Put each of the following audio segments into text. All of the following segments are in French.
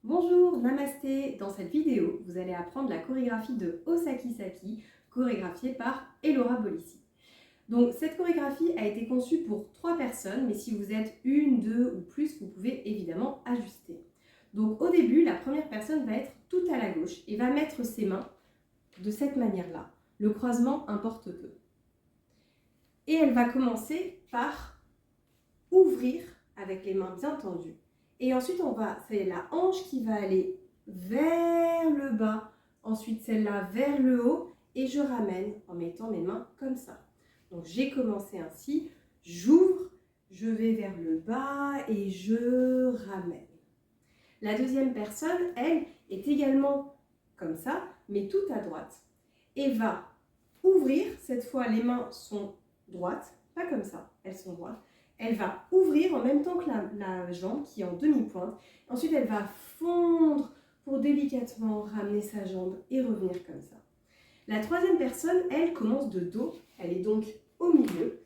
Bonjour, namasté. Dans cette vidéo, vous allez apprendre la chorégraphie de Osaki Saki, chorégraphiée par Elora Bolissi. Donc cette chorégraphie a été conçue pour 3 personnes, mais si vous êtes une, 2 ou plus, vous pouvez évidemment ajuster. Donc au début, la première personne va être tout à la gauche et va mettre ses mains de cette manière-là. Le croisement importe peu. Et elle va commencer par ouvrir avec les mains bien tendues. Et ensuite, c'est la hanche qui va aller vers le bas, ensuite celle-là vers le haut, et je ramène en mettant mes mains comme ça. Donc j'ai commencé ainsi, j'ouvre, je vais vers le bas et je ramène. La deuxième personne, elle, est également comme ça, mais tout à droite, et va ouvrir, cette fois les mains sont droites, pas comme ça, elles sont droites. Elle va ouvrir en même temps que la jambe qui est en demi-pointe. Ensuite, elle va fondre pour délicatement ramener sa jambe et revenir comme ça. La troisième personne, elle commence de dos. Elle est donc au milieu.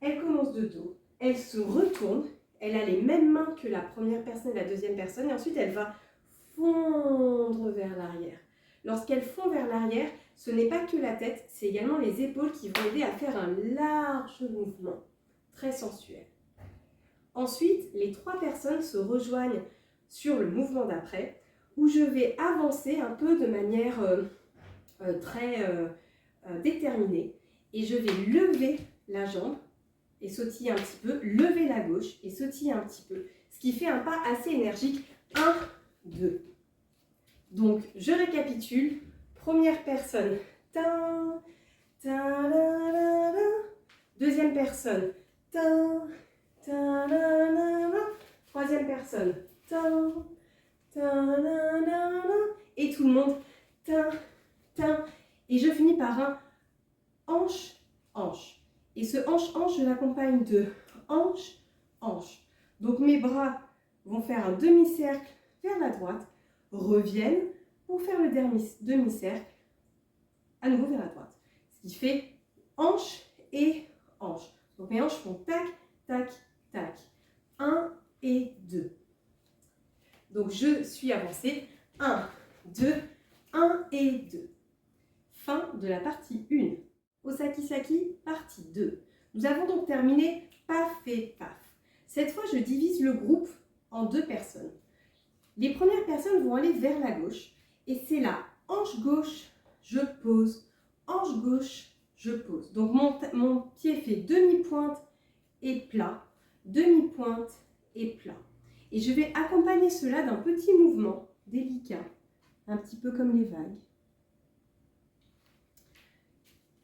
Elle commence de dos. Elle se retourne. Elle a les mêmes mains que la première personne et la deuxième personne. Et ensuite, elle va fondre vers l'arrière. Lorsqu'elle fond vers l'arrière, ce n'est pas que la tête, c'est également les épaules qui vont aider à faire un large mouvement. Très sensuel. Ensuite, les 3 personnes se rejoignent sur le mouvement d'après, où je vais avancer un peu de manière très déterminée, et je vais lever la jambe et sautiller un petit peu, lever la gauche et sautiller un petit peu, ce qui fait un pas assez énergique. 1, 2. Donc, je récapitule. Première personne. Ta, ta, la, la, la. Deuxième personne. Ta, ta, la, la, la. Troisième personne. Ta, ta, la, la, la. Et tout le monde. Ta, ta. Et je finis par un hanche, hanche. Et ce hanche, hanche, je l'accompagne de hanche, hanche. Donc mes bras vont faire un demi-cercle vers la droite, reviennent pour faire le demi-cercle à nouveau vers la droite. Ce qui fait hanche et hanche. Donc mes hanches font tac, tac, tac. 1 et 2. Donc je suis avancée. 1, 2, 1 et 2. Fin de la partie 1. Osaki Saki, partie 2. Nous avons donc terminé paf et paf. Cette fois, je divise le groupe en 2 personnes. Les premières personnes vont aller vers la gauche. Et c'est là, hanche gauche, je pose. Hanche gauche, je pose. Donc mon pied fait demi-pointe et plat, demi-pointe et plat. Et je vais accompagner cela d'un petit mouvement délicat, un petit peu comme les vagues.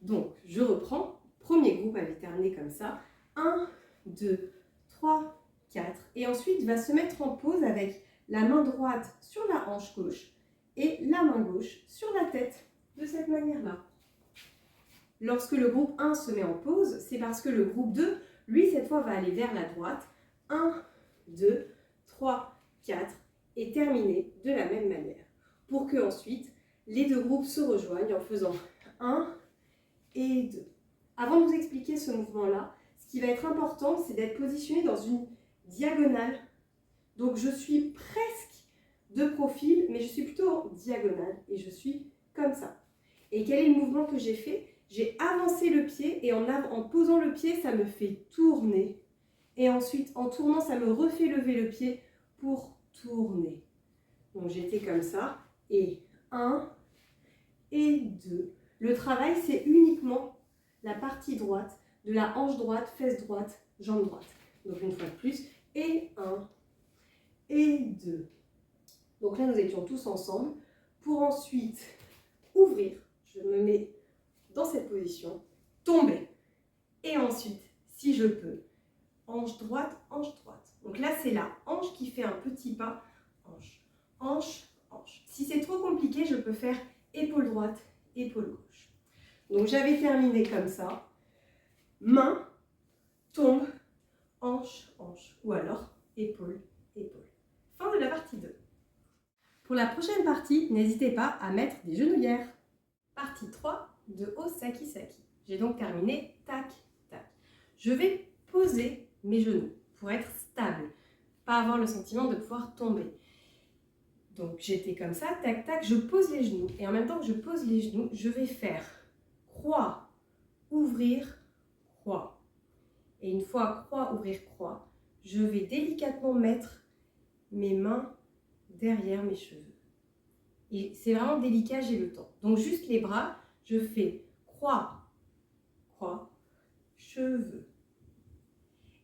Donc, je reprends. Premier groupe avait terminé comme ça. 1, 2, 3, 4. Et ensuite, va se mettre en pause avec la main droite sur la hanche gauche et la main gauche sur la tête, de cette manière-là. Lorsque le groupe 1 se met en pause, c'est parce que le groupe 2, lui, cette fois, va aller vers la droite. 1, 2, 3, 4 et terminer de la même manière. Pour que ensuite, les 2 groupes se rejoignent en faisant 1 et 2. Avant de vous expliquer ce mouvement-là, ce qui va être important, c'est d'être positionné dans une diagonale. Donc je suis presque de profil, mais je suis plutôt en diagonale et je suis comme ça. Et quel est le mouvement que j'ai fait? J'ai avancé le pied et en posant le pied, ça me fait tourner. Et ensuite, en tournant, ça me refait lever le pied pour tourner. Donc j'étais comme ça. Et 1 et 2. Le travail, c'est uniquement la partie droite de la hanche droite, fesse droite, jambe droite. Donc une fois de plus. Et 1 et 2. Donc là, nous étions tous ensemble. Pour ensuite ouvrir, je me mets dans cette position, tomber. Et ensuite, si je peux, hanche droite, hanche droite. Donc là, c'est la hanche qui fait un petit pas. Hanche, hanche, hanche. Si c'est trop compliqué, je peux faire épaule droite, épaule gauche. Donc j'avais terminé comme ça. Main, tombe, hanche, hanche. Ou alors épaule, épaule. Fin de la partie 2. Pour la prochaine partie, n'hésitez pas à mettre des genouillères. Partie 3 de Osaki Saki. J'ai donc terminé tac, tac. Je vais poser mes genoux pour être stable, pas avoir le sentiment de pouvoir tomber. Donc j'étais comme ça, tac, tac, je pose les genoux. Et en même temps que je pose les genoux, je vais faire croix, ouvrir, croix. Et une fois croix, ouvrir, croix, je vais délicatement mettre mes mains derrière mes cheveux. Et c'est vraiment délicat, j'ai le temps. Donc juste les bras, je fais croix, croix, cheveux.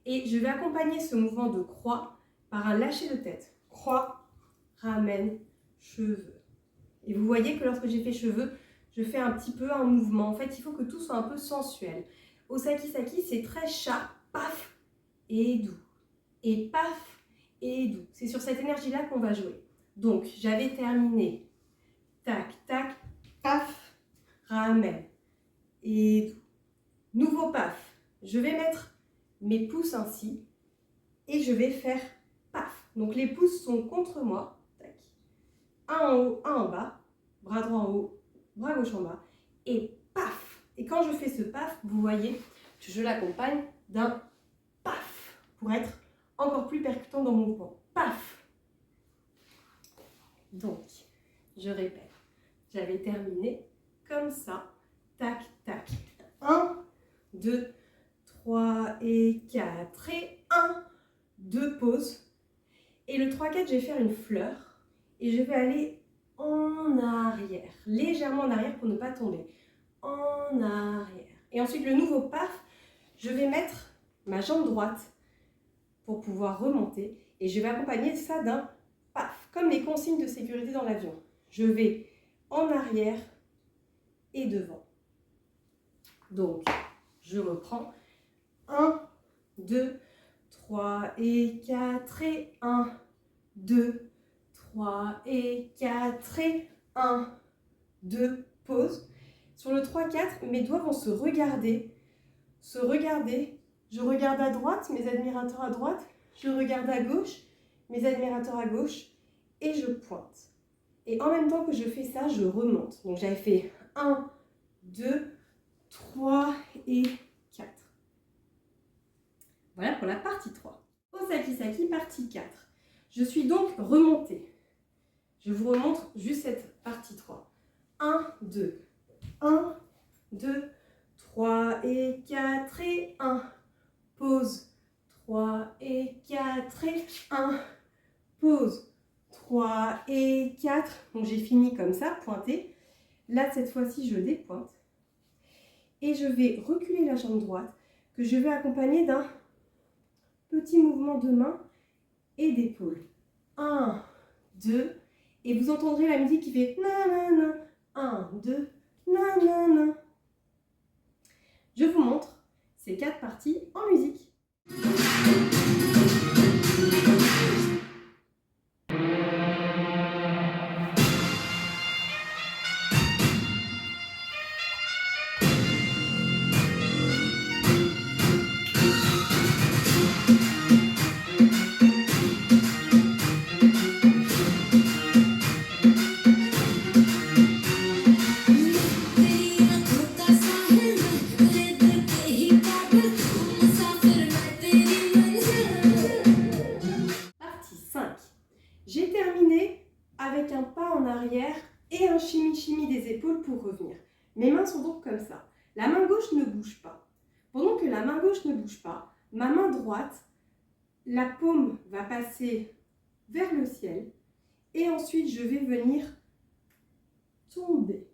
Et je vais accompagner ce mouvement de croix par un lâcher de tête. Croix, ramène, cheveux. Et vous voyez que lorsque j'ai fait cheveux, je fais un petit peu un mouvement. En fait, il faut que tout soit un peu sensuel. Osaki Saki, c'est très chat, paf, et doux. Et paf, et doux. C'est sur cette énergie-là qu'on va jouer. Donc, j'avais terminé. Tac, tac, paf, ramène, et doux. Nouveau paf. Je vais mettre mes pouces ainsi et je vais faire paf. Donc, les pouces sont contre moi. Tac. Un en haut, un en bas. Bras droit en haut, bras gauche en bas. Et paf. Et quand je fais ce paf, vous voyez que je l'accompagne d'un paf pour être encore plus percutant dans mon mouvement. Paf. Donc, je répète. J'avais terminé comme ça. Tac, tac. 1, 2, 3 et 4. Et 1, 2, pause. Et le 3, 4, je vais faire une fleur. Et je vais aller en arrière. Légèrement en arrière pour ne pas tomber. En arrière. Et ensuite, le nouveau paf, je vais mettre ma jambe droite pour pouvoir remonter. Et je vais accompagner ça d'un paf. Comme les consignes de sécurité dans l'avion. Je vais en arrière et devant. Donc, je reprends. 1, 2, 3 et 4 et 1, 2, 3 et 4 et 1, 2, pause. Sur le 3, 4, mes doigts vont se regarder. Se regarder. Je regarde à droite, mes admirateurs à droite. Je regarde à gauche, mes admirateurs à gauche. Et je pointe. Et en même temps que je fais ça, je remonte. Donc j'avais fait 1, 2, 3 et 4. Voilà pour la partie 3. Osaki Saki, partie 4. Je suis donc remontée. Je vous remontre juste cette partie 3. 1, 2. 1, 2, 3 et 4 et 1. Pause. 3 et 4 et 1. Pause. 3 et 4. Donc j'ai fini comme ça, pointé. Là, cette fois-ci, je dépointe. Et je vais reculer la jambe droite, que je vais accompagner d'un petit mouvement de main et d'épaule. 1, 2. Et vous entendrez la musique qui fait nanana. 1, 2, nanana. Je vous montre ces 4 parties en musique. J'ai terminé avec un pas en arrière et un chimi-chimi des épaules pour revenir. Mes mains sont donc comme ça. La main gauche ne bouge pas. Pendant que la main gauche ne bouge pas, ma main droite, la paume va passer vers le ciel et ensuite je vais venir tomber.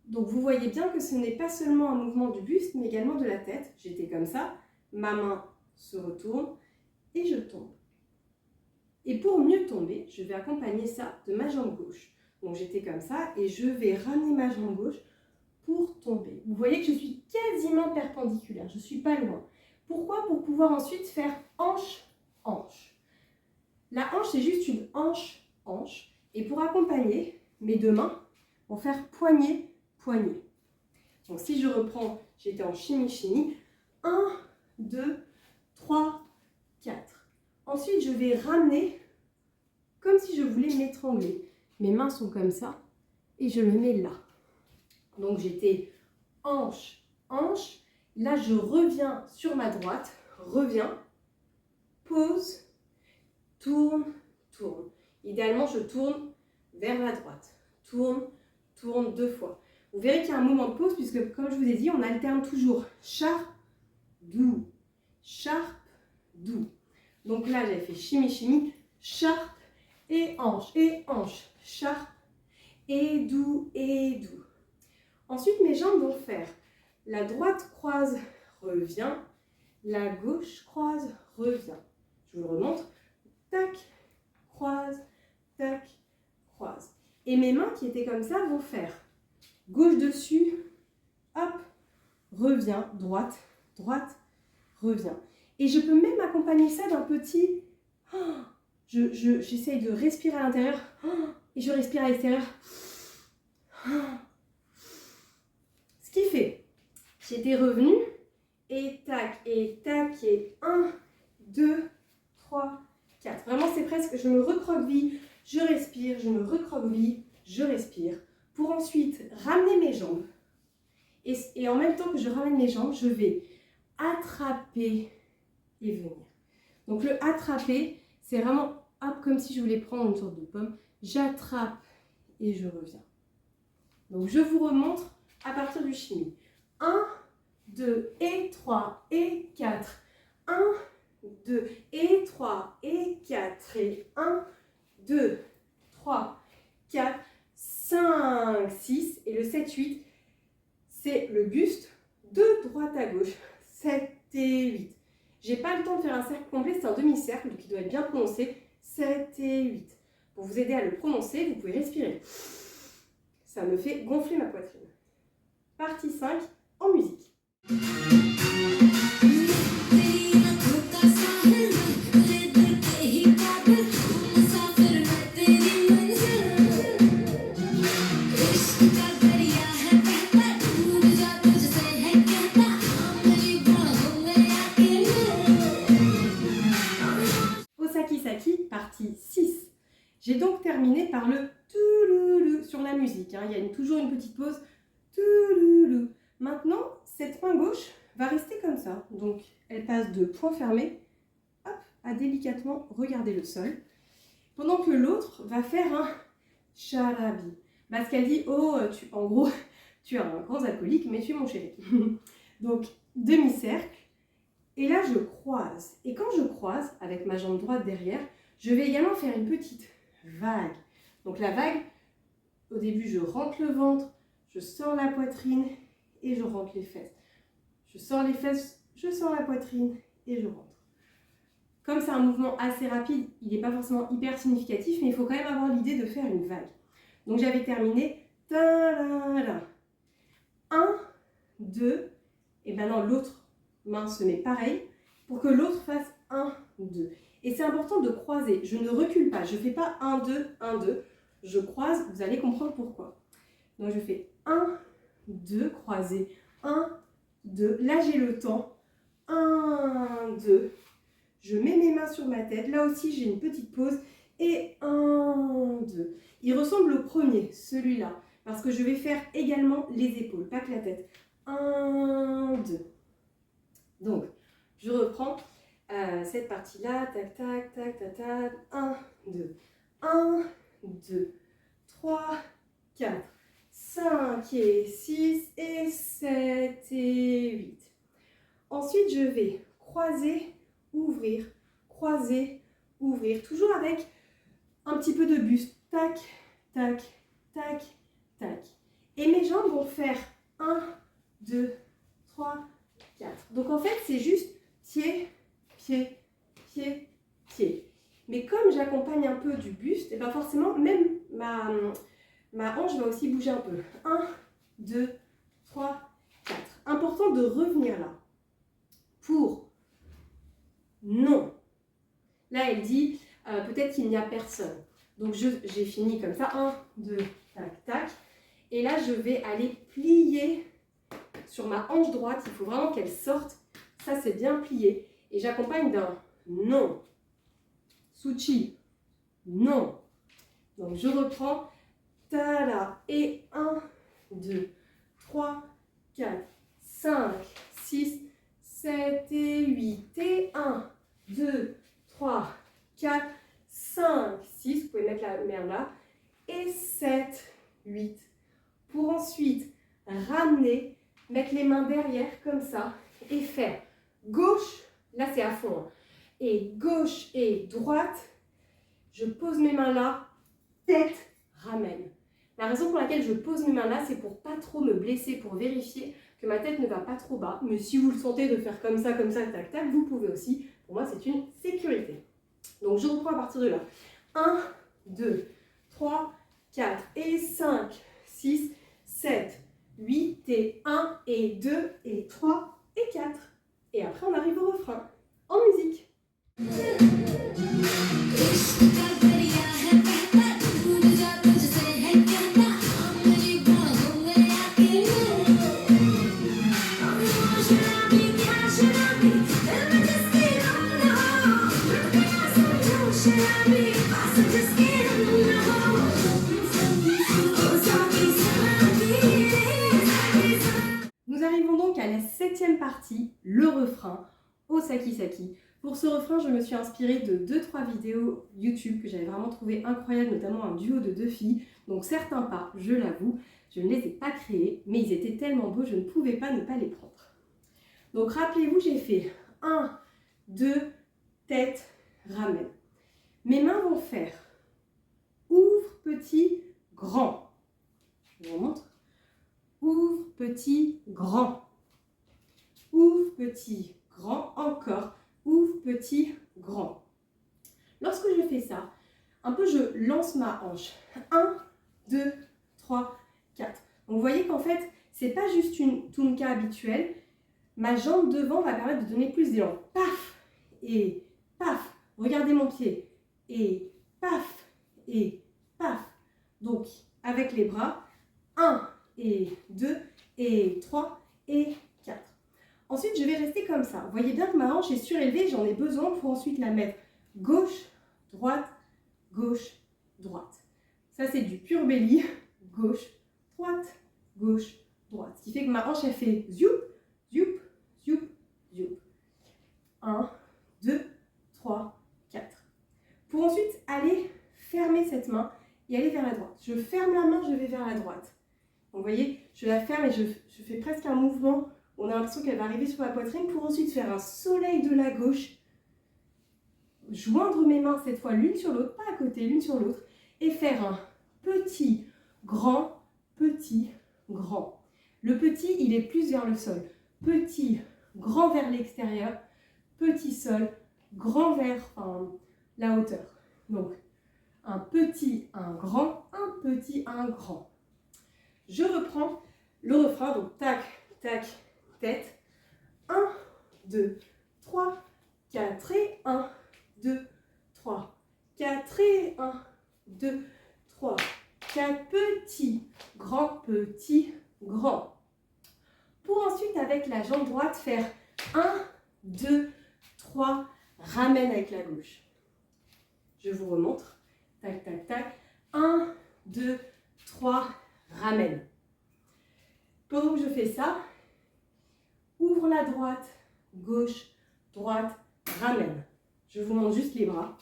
Donc vous voyez bien que ce n'est pas seulement un mouvement du buste mais également de la tête. J'étais comme ça, ma main se retourne et je tombe. Et pour mieux tomber, je vais accompagner ça de ma jambe gauche. Donc j'étais comme ça et je vais ramener ma jambe gauche pour tomber. Vous voyez que je suis quasiment perpendiculaire, je ne suis pas loin. Pourquoi? Pour pouvoir ensuite faire hanche-hanche. La hanche, c'est juste une hanche-hanche. Et pour accompagner, mes deux mains vont faire poignet-poignet. Donc si je reprends, j'étais en chimi-chimi. 1, 2, 3, 4. Ensuite, je vais ramener comme si je voulais m'étrangler. Mes mains sont comme ça et je me mets là. Donc, j'étais hanche, hanche. Là, je reviens sur ma droite. Reviens, pause, tourne, tourne. idéalement, je tourne vers la droite. Tourne, tourne 2 fois. Vous verrez qu'il y a un moment de pause puisque, comme je vous ai dit, on alterne toujours sharp, doux, sharp, doux. Donc là, j'avais fait chimie, chimie, sharp et hanche, sharp et doux, et doux. Ensuite, mes jambes vont faire la droite croise, revient, la gauche croise, revient. Je vous le remontre. Tac, croise, tac, croise. Et mes mains qui étaient comme ça vont faire gauche dessus, hop, revient, droite, droite, revient. Et je peux même accompagner ça d'un petit... J'essaye de respirer à l'intérieur et je respire à l'extérieur. Ce qui fait, j'étais revenue et tac, et 1, 2, 3, 4. Vraiment, c'est presque, je me recroqueville, je respire, je me recroqueville, je respire. Pour ensuite ramener mes jambes. Et en même temps que je ramène mes jambes, je vais attraper et venir. Donc le attraper, c'est vraiment hop, comme si je voulais prendre une sorte de pomme. J'attrape et je reviens. Donc je vous remontre à partir du chimie. 1, 2 et 3 et 4. 1, 2 et 3 et 4 et 1, 2, 3, 4, 5, 6 et le 7, 8, c'est le buste de droite à gauche. 7 et 8. J'ai pas le temps de faire un cercle complet, c'est un demi-cercle qui doit être bien prononcé. 7 et 8. Pour vous aider à le prononcer, vous pouvez respirer. Ça me fait gonfler ma poitrine. Partie 5 en musique. Osaki-saki, partie 6. J'ai donc terminé par le touloulou sur la musique. Il y a toujours une petite pause. Touloulou. Maintenant, cette main gauche va rester comme ça. Donc, elle passe de poing fermé hop, à délicatement regarder le sol. Pendant que l'autre va faire un charabi. Parce qu'elle dit, oh, en gros, tu es un grand alcoolique, mais tu es mon chéri. Donc, demi-cercle. Et là, je croise. Et quand je croise, avec ma jambe droite derrière, je vais également faire une petite vague. Donc la vague, au début, je rentre le ventre, je sors la poitrine et je rentre les fesses. Je sors les fesses, je sors la poitrine et je rentre. Comme c'est un mouvement assez rapide, il n'est pas forcément hyper significatif, mais il faut quand même avoir l'idée de faire une vague. Donc j'avais terminé. 1, 2, et maintenant l'autre main se met pareil pour que l'autre fasse 1, 2. Et c'est important de croiser. Je ne recule pas. Je ne fais pas 1, 2, 1, 2. Je croise. Vous allez comprendre pourquoi. Donc je fais 1, 2, croiser. 1, 2. Là, j'ai le temps. 1, 2. Je mets mes mains sur ma tête. Là aussi, j'ai une petite pause. Et 1, 2. Il ressemble au premier, celui-là. Parce que je vais faire également les épaules, pas que la tête. 1, 2. Donc, je reprends cette partie-là. Tac, tac, tac, tac, tac. 1, 2. 1, 2, 3, 4, 5 et 6 et 7 et 8. Ensuite, je vais croiser, ouvrir, croiser, ouvrir. Toujours avec un petit peu de buste. Tac, tac, tac, tac. Et mes jambes vont faire 1, 2, 3, 4. Donc en fait, c'est juste pied, pied, pied, pied. Mais comme j'accompagne un peu du buste, et bien forcément, même ma hanche va aussi bouger un peu. 1, 2, 3, 4. Important de revenir là. Pour non. Là, elle dit peut-être qu'il n'y a personne. Donc j'ai fini comme ça. 1, 2, tac, tac. Et là, je vais aller plier sur ma hanche droite. Il faut vraiment qu'elle sorte. Ça, c'est bien plié. Et j'accompagne d'un non. Suchi. Non. Donc je reprends. Tada. Et 1, 2, 3, 4, 5, 6, 7 et 8. Et 1, 2, 3, 4, 5, 6, vous pouvez mettre la main là, et 7, 8. Pour ensuite ramener, mettre les mains derrière comme ça et faire gauche, là c'est à fond, hein, et gauche et droite, je pose mes mains là, tête, ramène. La raison pour laquelle je pose mes mains là, c'est pour pas trop me blesser, pour vérifier que ma tête ne va pas trop bas. Mais si vous le sentez de faire comme ça, tac, tac, vous pouvez aussi. Pour moi, c'est une sécurité. Donc, je reprends à partir de là. 1, 2, 3, 4 et 5, 6, 7, 8 et 1 et 2 et 3 et 4. Et après, on arrive au refrain en musique. Nous arrivons donc à la 7e partie, le refrain, Osaki Saki. Pour ce refrain, je me suis inspirée de 2-3 vidéos YouTube que j'avais vraiment trouvé incroyables, notamment un duo de 2 filles. Donc certains pas, je l'avoue, je ne les ai pas créés, mais ils étaient tellement beaux, je ne pouvais pas ne pas les prendre. Donc rappelez-vous, j'ai fait 1, 2, tête, ramène. Mes mains vont faire ouvre, petit, grand. Je vous montre. Ouvre, petit, grand. Ouvre, petit, grand. Encore. Ouvre, petit, grand. Lorsque je fais ça, un peu je lance ma hanche. 1, 2, 3, 4. Donc vous voyez qu'en fait, c'est pas juste une tunka habituelle. Ma jambe devant va permettre de donner plus d'élan. Paf et paf. Regardez mon pied. Et paf et paf. Donc avec les bras, 1 et 2 et 3 et 4. Ensuite, je vais rester comme ça. Vous voyez bien que ma hanche est surélevée, j'en ai besoin pour ensuite la mettre gauche, droite, gauche, droite. Ça, c'est du pur belly. Gauche, droite, gauche, droite. Ce qui fait que ma hanche, elle fait zoup, zoup, zoup, zoup. 1, 2, 3, 4. Pour ensuite aller fermer cette main et aller vers la droite. Je ferme la main, je vais vers la droite. Donc, vous voyez, je la ferme et je fais presque un mouvement. On a l'impression qu'elle va arriver sur la poitrine pour ensuite faire un soleil de la gauche. Joindre mes mains cette fois l'une sur l'autre, pas à côté, l'une sur l'autre. Et faire un petit, grand, petit, grand. Le petit, il est plus vers le sol. Petit, grand vers l'extérieur. Petit sol, grand vers la hauteur. Donc, un petit, un grand, un petit, un grand. Je reprends le refrain, donc tac, tac, tête. 1, 2, 3, 4 et 1, 2, 3, 4 et 1, 2, 3, 4, petit, grand, grand. Pour ensuite, avec la jambe droite, faire 1, 2, 3, ramène avec la gauche. Je vous remontre. Tac, tac, tac. 1, 2, 3, ramène. Pendant que je fais ça, ouvre la droite, gauche, droite, ramène. Je vous montre juste les bras.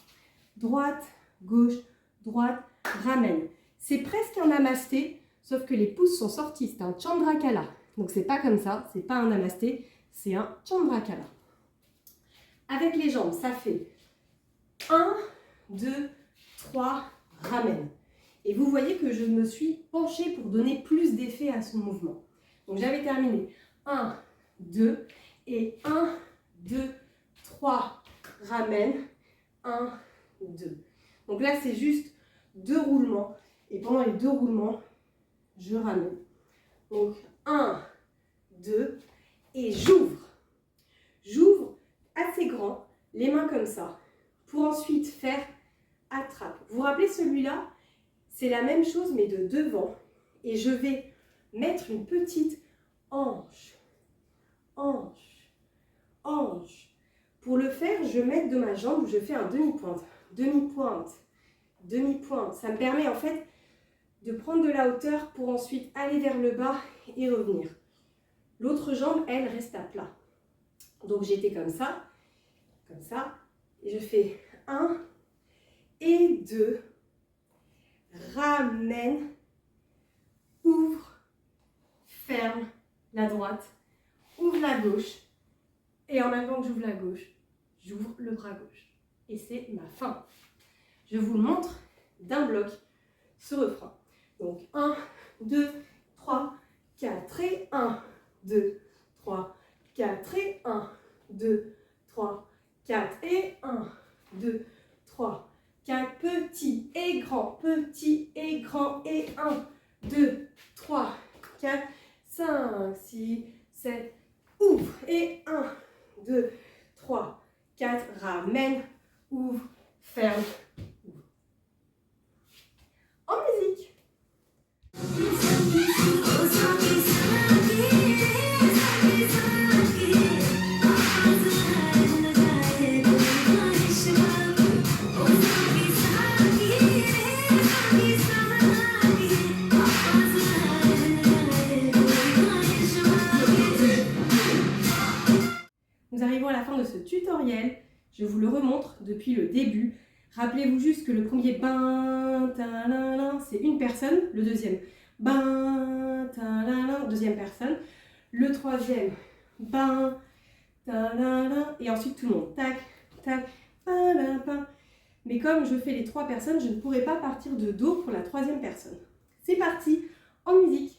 Droite, gauche, droite, ramène. C'est presque un namasté, sauf que les pouces sont sortis. C'est un chandrakala. Donc c'est pas comme ça, c'est pas un namasté, c'est un chandrakala. Avec les jambes, ça fait 1, 2, 3, ramène. Et vous voyez que je me suis penchée pour donner plus d'effet à son mouvement. Donc j'avais terminé 1, 2 et 1, 2, 3, ramène, 1, 2. Donc là, c'est juste 2 roulements. Et pendant les 2 roulements, je ramène. Donc 1, 2 et j'ouvre. J'ouvre assez grand, les mains comme ça, pour ensuite faire attrape. Vous vous rappelez celui-là? C'est la même chose mais de devant. Et je vais mettre une petite hanche, hanche, hanche. Pour le faire, je mets de ma jambe, je fais un demi-pointe, demi-pointe, demi-pointe. Ça me permet en fait de prendre de la hauteur pour ensuite aller vers le bas et revenir. L'autre jambe, elle, reste à plat. Donc j'étais comme ça, et je fais 1 et 2, ramène, ouvre, ferme la droite, ouvre la gauche, et en même temps que j'ouvre la gauche, j'ouvre le bras gauche. Et c'est ma fin. Je vous montre d'un bloc ce refrain. Donc 1, 2, 3, 4 et 1, 2, 3, 4 et 1, 2, 3, 4 et 1, 2, 3, 4, petit et grand et 1, 2, 3, 4, 5, 6, 7, ouvre et 1, 2, 3, 4, ramène, ouvre, ferme, ouvre. En musique. Nous arrivons à la fin de ce tutoriel. Je vous le remontre depuis le début. Rappelez-vous juste que le premier ben, c'est une personne, le deuxième ben, deuxième personne, le troisième ben, et ensuite tout le monde tac, tac, mais comme je fais les trois personnes, je ne pourrai pas partir de Do pour la troisième personne. C'est parti, en musique.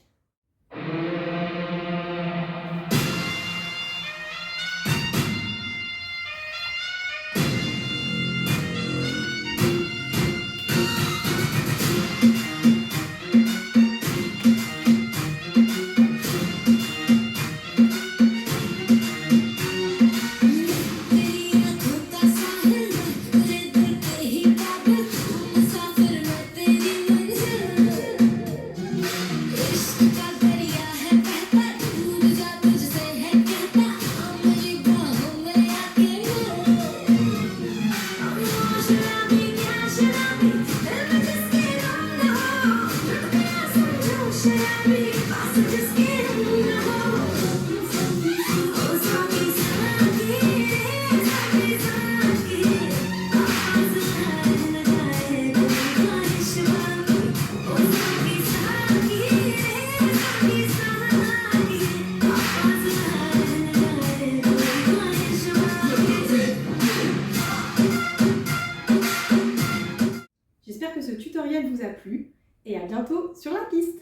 J'espère que ce tutoriel vous a plu et à bientôt sur la piste.